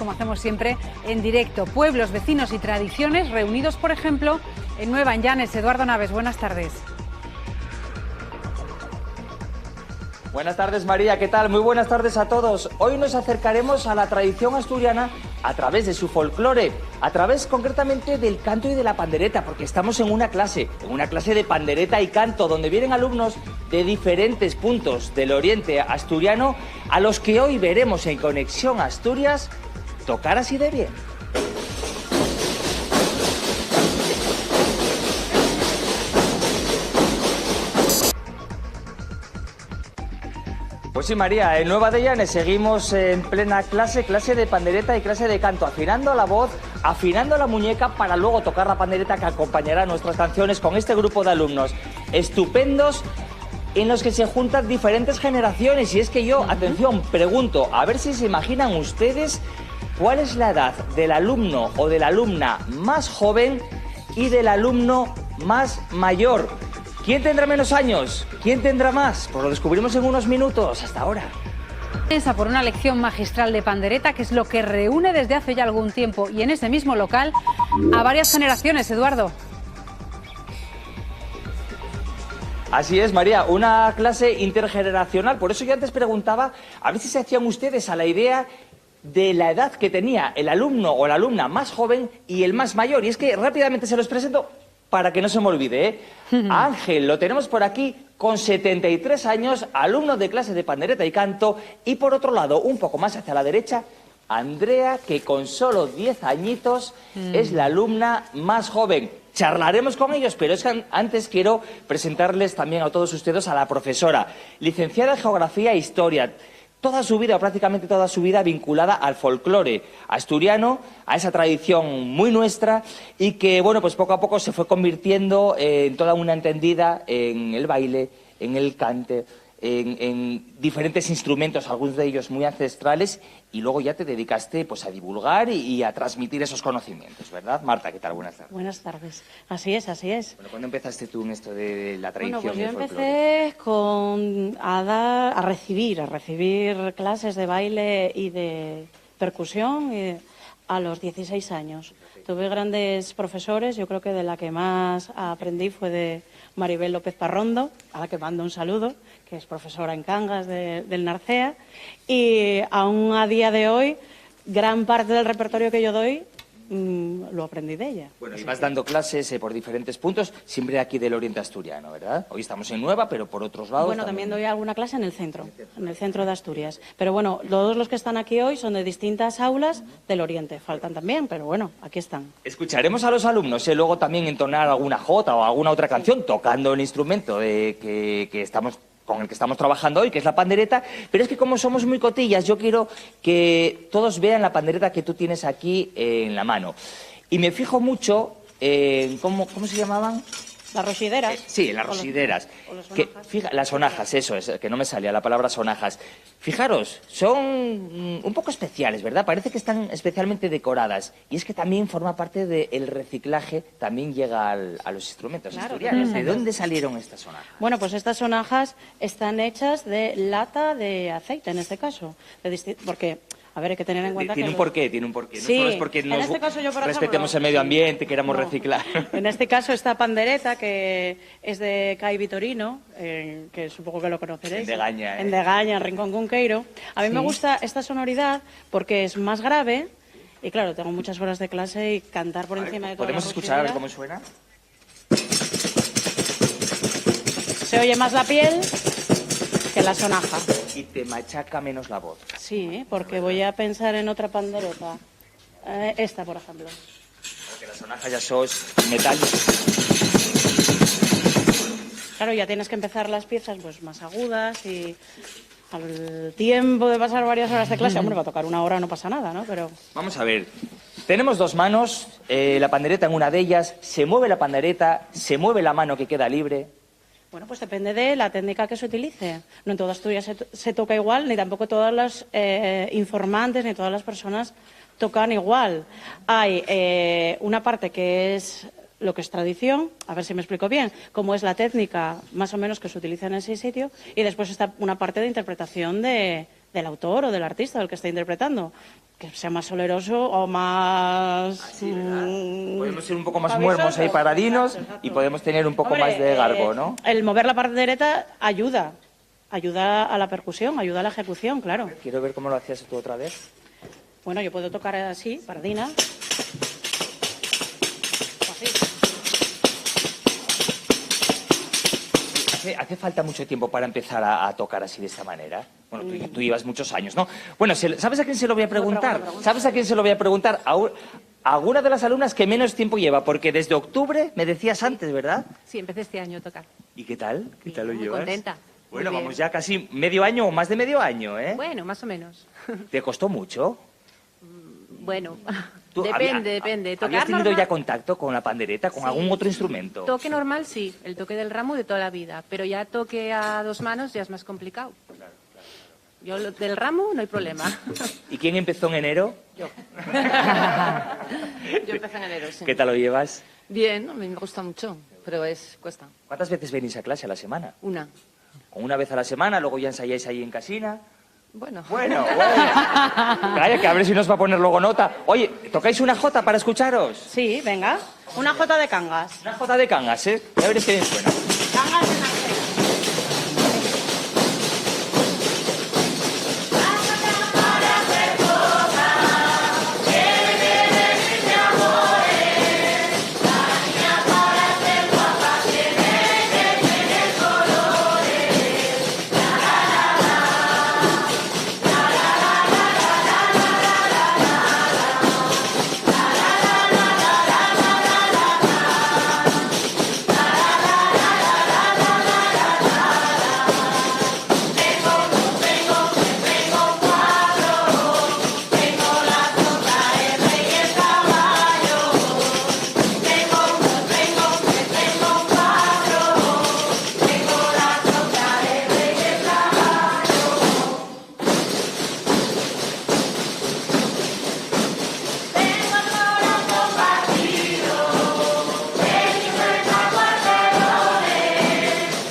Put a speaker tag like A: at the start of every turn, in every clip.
A: como hacemos siempre, en directo. Pueblos, vecinos y tradiciones reunidos, por ejemplo, en Nueva Llanes. Eduardo Naves, buenas tardes.
B: Buenas tardes, María, ¿qué tal? Muy buenas tardes a todos. Hoy nos acercaremos a la tradición asturiana a través de su folclore, a través concretamente del canto y de la pandereta, porque estamos en una clase de pandereta y canto, donde vienen alumnos de diferentes puntos del oriente asturiano, a los que hoy veremos en Conexión Asturias tocar así de bien. Pues sí, María, en Nueva de Llanes seguimos en plena clase de pandereta y clase de canto, afinando la voz, afinando la muñeca para luego tocar la pandereta que acompañará nuestras canciones con este grupo de alumnos estupendos en los que se juntan diferentes generaciones. Y es que yo, atención, pregunto, a ver si se imaginan ustedes cuál es la edad del alumno o de la alumna más joven y del alumno más mayor. ¿Quién tendrá menos años? ¿Quién tendrá más? Pues lo descubrimos en unos minutos. Hasta ahora.
A: Piensa por una lección magistral de pandereta, que es lo que reúne desde hace ya algún tiempo y en ese mismo local a varias generaciones, Eduardo.
B: Así es, María, una clase intergeneracional. Por eso yo antes preguntaba a ver si se hacían ustedes a la idea de la edad que tenía el alumno o la alumna más joven y el más mayor. Y es que rápidamente se los presento para que no se me olvide, ¿eh? A Ángel lo tenemos por aquí con 73 años, alumno de clase de pandereta y canto. Y por otro lado, un poco más hacia la derecha, Andrea, que con solo 10 añitos es la alumna más joven. Charlaremos con ellos, pero es que antes quiero presentarles también a todos ustedes a la profesora, licenciada en Geografía e Historia. Toda su vida, o prácticamente toda su vida, vinculada al folclore asturiano, a esa tradición muy nuestra y que, bueno, pues poco a poco se fue convirtiendo en toda una entendida en el baile, en el cante, en diferentes instrumentos, algunos de ellos muy ancestrales, y luego ya te dedicaste pues a divulgar y a transmitir esos conocimientos, ¿verdad? Marta, ¿qué tal? Buenas tardes.
C: Buenas tardes. Así es, así es.
B: Bueno, ¿cuándo empezaste tú en esto de la tradición?
C: Bueno, pues yo
B: del folclore?
C: empecé a recibir clases de baile y de percusión a los 16 años. Tuve grandes profesores, yo creo que de la que más aprendí fue de Maribel López Parrondo, a la que mando un saludo, que es profesora en Cangas del Narcea, y aún a día de hoy, gran parte del repertorio que yo doy lo aprendí de ella.
B: Bueno, y vas dando clases por diferentes puntos, siempre aquí del oriente asturiano, ¿verdad? Hoy estamos en Nueva, pero por otros lados
C: Bueno, también doy alguna clase en el centro de Asturias. Pero bueno, todos los que están aquí hoy son de distintas aulas del oriente. Faltan también, pero bueno, aquí están.
B: Escucharemos a los alumnos, luego también entonar alguna jota o alguna otra canción, tocando el instrumento con el que estamos trabajando hoy, que es la pandereta, pero es que como somos muy cotillas, yo quiero que todos vean la pandereta que tú tienes aquí en la mano. Y me fijo mucho en ¿cómo se llamaban?
C: Las rosideras.
B: Sí, las rosideras. Las sonajas, eso es, que no me salía la palabra sonajas. Fijaros, son un poco especiales, ¿verdad? Parece que están especialmente decoradas. Y es que también forma parte del reciclaje, también llega a los instrumentos asturianos. ¿De dónde salieron estas sonajas?
C: Bueno, pues estas sonajas están hechas de lata de aceite, en este caso. Porque... A ver, hay que tener en cuenta
B: tiene un porqué. No
C: sí,
B: solo es porque nos
C: este caso yo, por
B: respetemos
C: ejemplo,
B: el medio ambiente, queramos reciclar.
C: En este caso esta pandereta, que es de Cai Vitorino, que supongo que lo conoceréis.
B: En Degaña.
C: En Degaña, en Rincón Cunqueiro. A mí me gusta esta sonoridad porque es más grave y, claro, tengo muchas horas de clase y cantar por encima de todo.
B: ¿Podemos escuchar a ver cómo suena?
C: Se oye más la piel que la sonaja.
B: Y te machaca menos la voz.
C: Sí, porque voy a pensar en otra pandereta. Esta, por ejemplo.
B: Porque la sonaja ya sos metal.
C: Claro, ya tienes que empezar las piezas pues más agudas y al tiempo de pasar varias horas de clase, hombre, va a tocar una hora, no pasa nada, ¿no? Pero...
B: Vamos a ver. Tenemos dos manos, la pandereta en una de ellas, se mueve la pandereta, se mueve la mano que queda libre.
C: Bueno, pues depende de la técnica que se utilice. No en todas Asturias se toca igual, ni tampoco todas las informantes, ni todas las personas tocan igual. Hay una parte que es lo que es tradición, a ver si me explico bien, cómo es la técnica más o menos que se utiliza en ese sitio, y después está una parte de interpretación de del autor o del artista del que está interpretando. Que sea más soleroso o más...
B: Podemos ser un poco más
C: fabuloso.
B: muermos ahí paradinos
C: Exacto.
B: y podemos tener un poco
C: Hombre,
B: más de garbo, ¿no?
C: El mover la pandereta ayuda a la percusión, ayuda a la ejecución, claro.
B: Quiero ver cómo lo hacías tú otra vez.
C: Bueno, yo puedo tocar así, pardina. O así.
B: Hace falta mucho tiempo para empezar a tocar así de esta manera. Bueno, tú llevas muchos años, ¿no? Bueno, ¿sabes a quién se lo voy a preguntar? ¿Sabes a quién se lo voy a preguntar? A alguna de las alumnas que menos tiempo lleva, porque desde octubre me decías antes, ¿verdad?
D: Sí, empecé este año a tocar.
B: ¿Y qué tal? ¿Qué tal lo
D: Muy
B: llevas?
D: contenta.
B: Bueno,
D: Muy bien.
B: vamos ya casi medio año o más de medio año, ¿eh?
D: Bueno, más o menos.
B: ¿Te costó mucho?
D: Bueno,
B: ¿Tú
D: depende.
B: ¿Habías
D: Tocar
B: tenido
D: normal,
B: ya contacto con la pandereta, con
D: Sí.
B: algún otro instrumento?
D: toque normal sí, el toque del ramo de toda la vida, pero ya toque a dos manos ya es más complicado. Yo del ramo no hay problema.
B: ¿Y quién empezó en enero?
D: Yo. Yo empecé en enero, sí.
B: ¿Qué tal lo llevas?
D: Bien, a mí me gusta mucho, pero cuesta.
B: ¿Cuántas veces venís a clase a la semana?
D: Una.
B: Una vez a la semana, luego ya ensayáis ahí en casina.
D: Bueno.
B: Bueno. Calla, que a ver si nos va a poner luego nota. Oye, ¿tocáis una jota para escucharos?
C: Sí, venga. Una jota de cangas.
B: Una jota de cangas, ¿eh? A ver si bien suena.
C: Cangas en la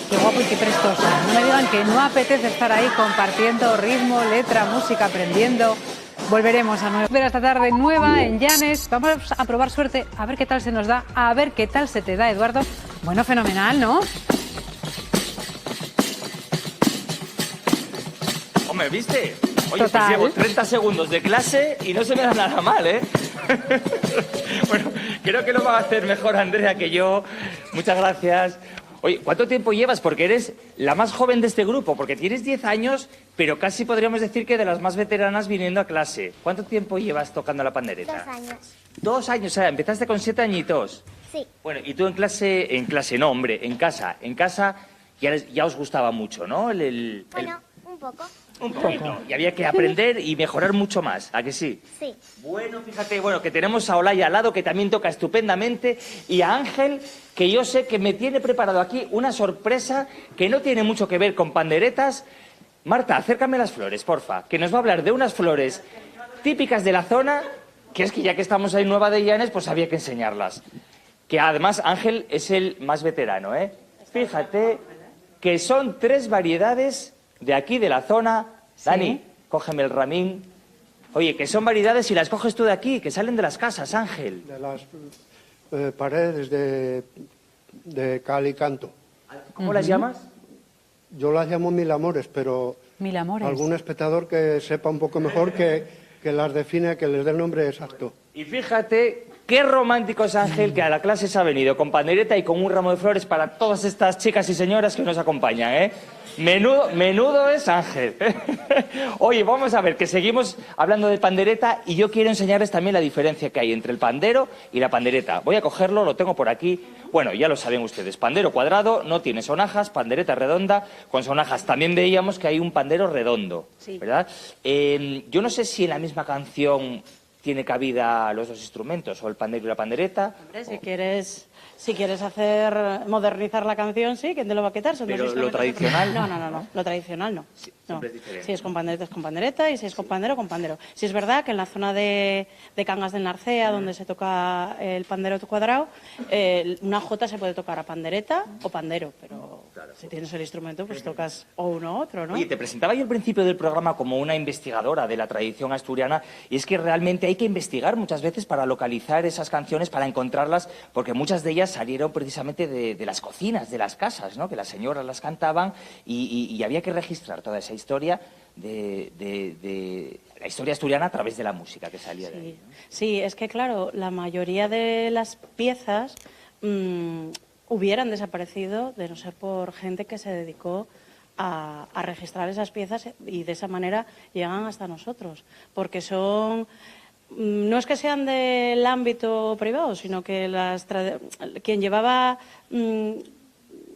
A: Qué guapo y qué prestosa. No me digan que no apetece estar ahí compartiendo ritmo, letra, música, aprendiendo. Volveremos a 9 de esta tarde nueva en Llanes. Vamos a probar suerte, a ver qué tal se nos da, a ver qué tal se te da, Eduardo. Bueno, fenomenal, ¿no?
B: Hombre, ¿viste? Oye, pues
A: Total.
B: llevo 30 segundos de clase y no se me da nada mal, ¿eh? Bueno, creo que lo va a hacer mejor Andrea que yo. Muchas gracias. Oye, ¿cuánto tiempo llevas? Porque eres la más joven de este grupo, porque tienes 10 años, pero casi podríamos decir que de las más veteranas viniendo a clase. ¿Cuánto tiempo llevas tocando la pandereta?
E: 2 años.
B: 2 años, o sea, empezaste con 7 añitos.
E: Sí,
B: Bueno, y tú en clase no, hombre, en casa ya os gustaba mucho, ¿no?
E: bueno, un poco.
B: Un poquito. Y había que aprender y mejorar mucho más, ¿a que sí?
E: Sí.
B: Bueno, fíjate, bueno, que tenemos a Olaya al lado, que también toca estupendamente, y a Ángel, que yo sé que me tiene preparado aquí una sorpresa que no tiene mucho que ver con panderetas. Marta, acércame las flores, porfa, que nos va a hablar de unas flores típicas de la zona, que es que ya que estamos ahí en Nueva de Llanes, pues había que enseñarlas. Que además Ángel es el más veterano, ¿eh? Fíjate que son 3 variedades de aquí, de la zona. Dani, cógeme el ramín. Oye, que son variedades y las coges tú de aquí, que salen de las casas, Ángel.
F: De las paredes de cal y canto.
B: ¿Cómo las llamas?
F: Yo las llamo mil amores, pero
A: Mil amores.
F: algún espectador que sepa un poco mejor que las define, que les dé el nombre exacto.
B: Y fíjate qué romántico es Ángel, que a la clase se ha venido con pandereta y con un ramo de flores para todas estas chicas y señoras que nos acompañan, ¿eh? Menudo es Ángel. Oye, vamos a ver, que seguimos hablando de pandereta y yo quiero enseñarles también la diferencia que hay entre el pandero y la pandereta. Voy a cogerlo, lo tengo por aquí. Bueno, ya lo saben ustedes, pandero cuadrado, no tiene sonajas, pandereta redonda, con sonajas. También veíamos que hay un pandero redondo,
C: Sí.
B: ¿verdad? Yo no sé si en la misma canción tiene cabida los dos instrumentos, o el pandero y la pandereta.
C: Hombre, si quieres modernizar la canción, sí, ¿quién te lo va a quitar? Son
B: Pero
C: dos
B: lo
C: instrumentos
B: tradicional.
C: No, lo tradicional no.
B: Sí,
C: No.
B: siempre es diferente.
C: Si es con pandereta, y si es con pandero, con pandero. Si es verdad que en la zona de Cangas del Narcea, donde se toca el pandero cuadrado, una jota se puede tocar a pandereta o pandero, pero si tienes el instrumento, pues tocas o uno u otro, ¿no?
B: Oye, te presentaba yo al principio del programa como una investigadora de la tradición asturiana, y es que realmente hay que investigar muchas veces para localizar esas canciones, para encontrarlas, porque muchas de ellas salieron precisamente de las cocinas, de las casas, ¿no? Que las señoras las cantaban y había que registrar toda esa historia de la historia asturiana a través de la música que salía de ahí, ¿no?
C: Sí, es que claro, la mayoría de las piezas hubieran desaparecido de no ser por gente que se dedicó a registrar esas piezas, y de esa manera llegan hasta nosotros, porque no es que sean del ámbito privado, sino que quien llevaba,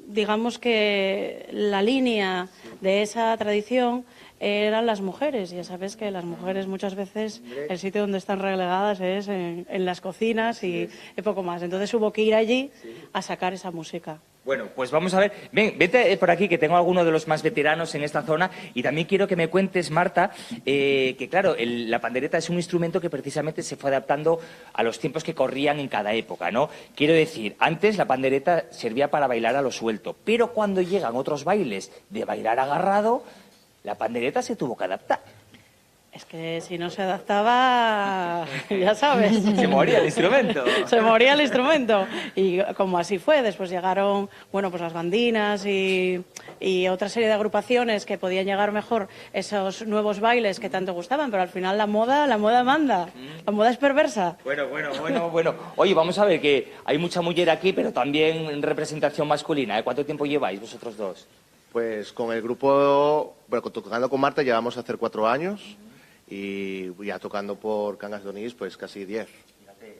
C: digamos que la línea de esa tradición eran las mujeres. Ya sabes que las mujeres muchas veces el sitio donde están relegadas es en las cocinas y poco más. Entonces hubo que ir allí a sacar esa música.
B: Bueno, pues vamos a ver. Ven, vete por aquí, que tengo a alguno de los más veteranos en esta zona, y también quiero que me cuentes, Marta, que claro, la pandereta es un instrumento que precisamente se fue adaptando a los tiempos que corrían en cada época, ¿no? Quiero decir, antes la pandereta servía para bailar a lo suelto, pero cuando llegan otros bailes de bailar agarrado, la pandereta se tuvo que adaptar.
C: Es que si no se adaptaba, ya sabes.
B: Se moría el instrumento.
C: Se moría el instrumento. Y como así fue, después llegaron, bueno, pues las bandinas y otra serie de agrupaciones que podían llegar mejor esos nuevos bailes que tanto gustaban, pero al final la moda manda. La moda es perversa.
B: Bueno. Oye, vamos a ver que hay mucha mujer aquí, pero también representación masculina, ¿eh? ¿Cuánto tiempo lleváis vosotros dos?
G: Pues con el grupo, bueno, tocando con Marta llevamos a hacer 4 años. Y ya tocando por Cangas de Onís, pues casi 10.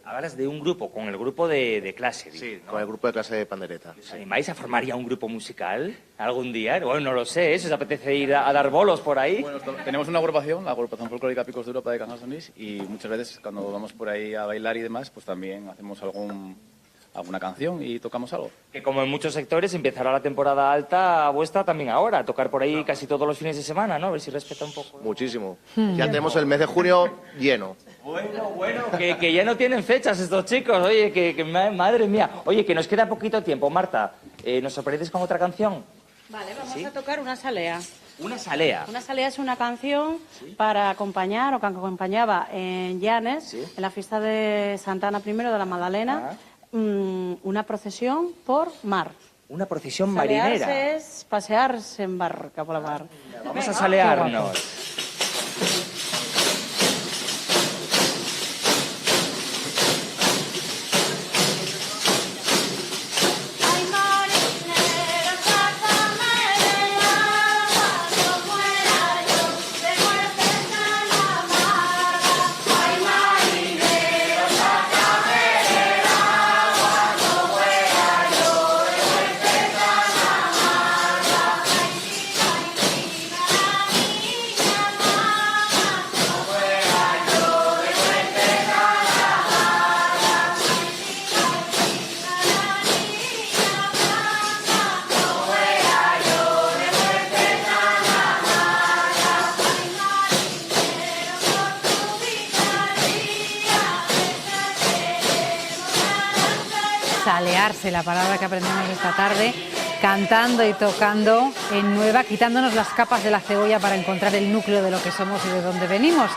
B: Hablas de un grupo, con el grupo de clase.
G: Sí,
B: ¿no?
G: con el grupo de clase de pandereta.
B: ¿Os animáis a formar ya un grupo musical algún día? Bueno, no lo sé, ¿eh? ¿Si os apetece ir a dar bolos por ahí?
H: Bueno, tenemos una agrupación, la agrupación folclórica Picos de Europa de Cangas de Onís, y muchas veces cuando vamos por ahí a bailar y demás, pues también hacemos alguna canción y tocamos algo.
B: Que como en muchos sectores empezará la temporada alta vuestra también ahora, a tocar por ahí casi todos los fines de semana, ¿no? A ver si respeta un poco.
G: Muchísimo. Ya tenemos el mes de junio lleno.
B: Bueno, que ya no tienen fechas estos chicos, oye, madre mía. Oye, que nos queda poquito tiempo, Marta. ¿Nos sorprendes con otra canción?
C: Vale, vamos a tocar una salea.
B: Una salea.
C: Una salea es una canción para acompañar, o que acompañaba en Llanes, en la fiesta de Santana I de la Magdalena, una procesión por mar.
B: Una procesión
C: Salearse
B: marinera.
C: es pasearse en barca por la mar.
B: Vamos a salearnos.
E: Ay, marinero, sácame del agua, no muera yo de muerte tan amarga. Ay, marinero, sácame del agua, no muera yo de muerte tan amarga. Ay, mira, la niña mamá, no muera yo de muerte tan amarga. Ay, mira, la niña mamá, no muera yo de muerte tan amarga. Ay, marinero, por tu picardía,
A: Salearse, la palabra que aprendemos esta tarde, cantando y tocando en Nueva, quitándonos las capas de la cebolla para encontrar el núcleo de lo que somos y de dónde venimos.